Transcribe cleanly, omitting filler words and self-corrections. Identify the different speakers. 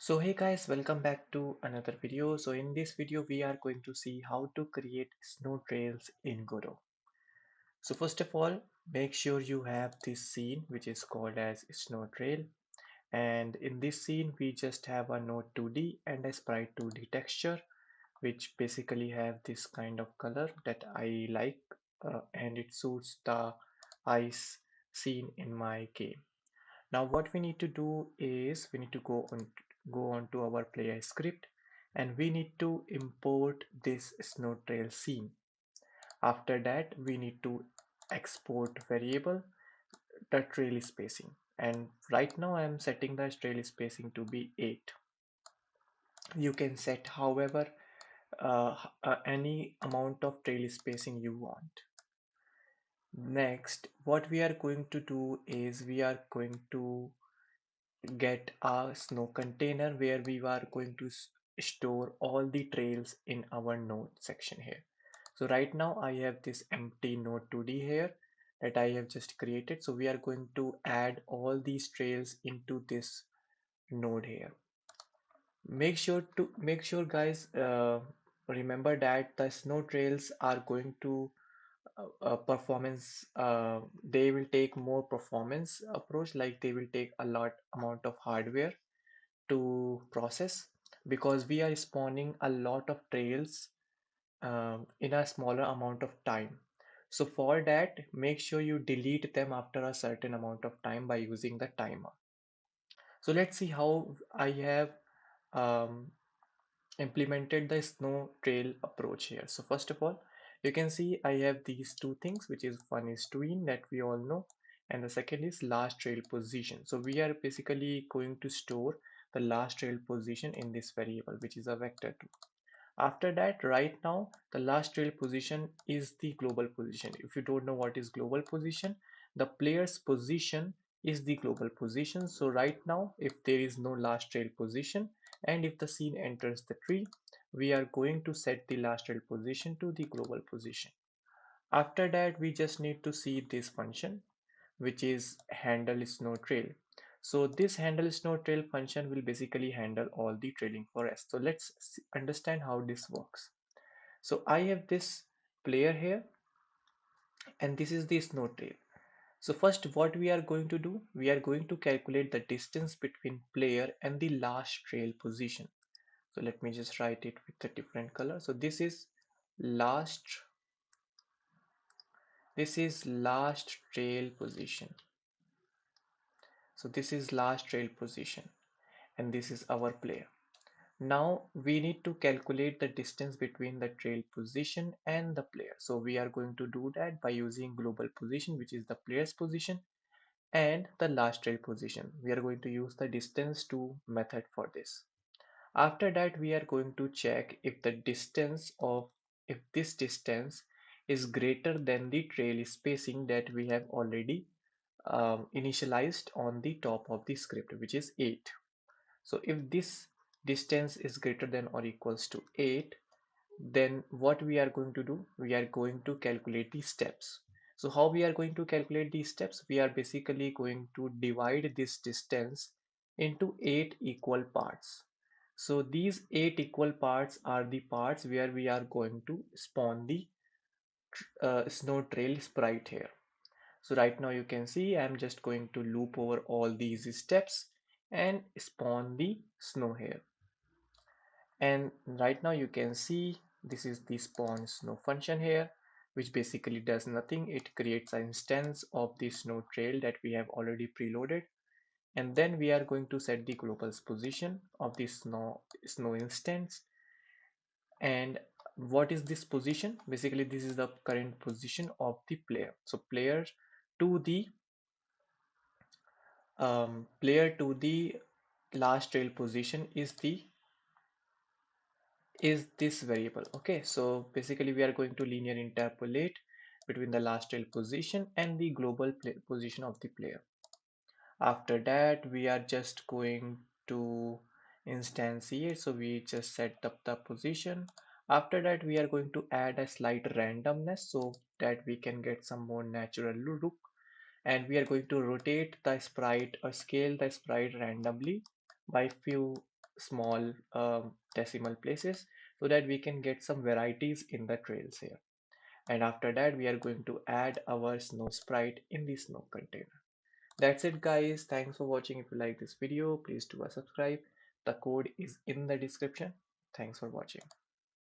Speaker 1: So hey guys, welcome back to another video. So in this video we are going to see how to create snow trails in Godot. So first of all, make sure you have this scene which is called as snow trail, and in this scene we just have a node 2D and a sprite 2D texture which basically have this kind of color that I like, and it suits the ice scene in my game. Now what we need to do is we need to go on to our player script, and we need to import this snow trail scene. After that we need to export variable the trail spacing, and right now I am setting the trail spacing to be 8. You can set however any amount of trail spacing you want. Next, what we are going to do is we are going to get a snow container where we are going to store all the trails in our node section here. So right now I have this empty node 2D here that I have just created. So we are going to add all these trails into this node here. Make sure guys, remember that the snow trails are going to performance, they will take more performance approach, like they will take a lot amount of hardware to process, because we are spawning a lot of trails in a smaller amount of time. So for that, make sure you delete them after a certain amount of time by using the timer. So let's see how I have um, implemented the snow trail approach here. So first of all, you can see I have these two things, which is one is tween that we all know, and the second is last trail position. So we are basically going to store the last trail position in this variable, which is a vector 2. After that, right now the last trail position is the global position. If you don't know what is global position, the player's position is the global position. So right now, if there is no last trail position and if the scene enters the tree, we are going to set the last trail position to the global position. After that, we just need to see this function, which is handle snow trail. So this handle snow trail function will basically handle all the trailing for us. So let's understand how this works. So I have this player here, and this is the snow trail. So first what we are going to do, we are going to calculate the distance between player and the last trail position. So let me just write it with a different color. So last this is last trail position. So this is last trail position, and this is our player. Now we need to calculate the distance between the trail position and the player. So we are going to do that by using global position, which is the player's position, and the last trail position. We are going to use the distance to method for this. After that, we are going to check if if this distance is greater than the trail spacing that we have already initialized on the top of the script, which is 8. So if this distance is greater than or equals to 8, then what we are going to do, we are going to calculate the steps. So how we are going to calculate these steps? We are basically going to divide this distance into 8 equal parts. So these 8 equal parts are the parts where we are going to spawn the snow trail sprite here. So right now you can see I'm just going to loop over all these steps and spawn the snow here. And right now you can see this is the spawn snow function here, which basically does nothing. It creates an instance of the snow trail that we have already preloaded, and then we are going to set the global position of the snow instance. And what is this position? Basically this is the current position of the player. So to the player to the last trail position is this variable. Okay, so basically we are going to linear interpolate between the last trail position and the global position of the player. After that, we are just going to instantiate, so we just set up the position. After that, we are going to add a slight randomness so that we can get some more natural look, and we are going to rotate the sprite or scale the sprite randomly by few small decimal places so that we can get some varieties in the trails here. And after that, we are going to add our snow sprite in the snow container. That's it, guys. Thanks for watching. If you like this video, please do subscribe. The code is in the description. Thanks for watching.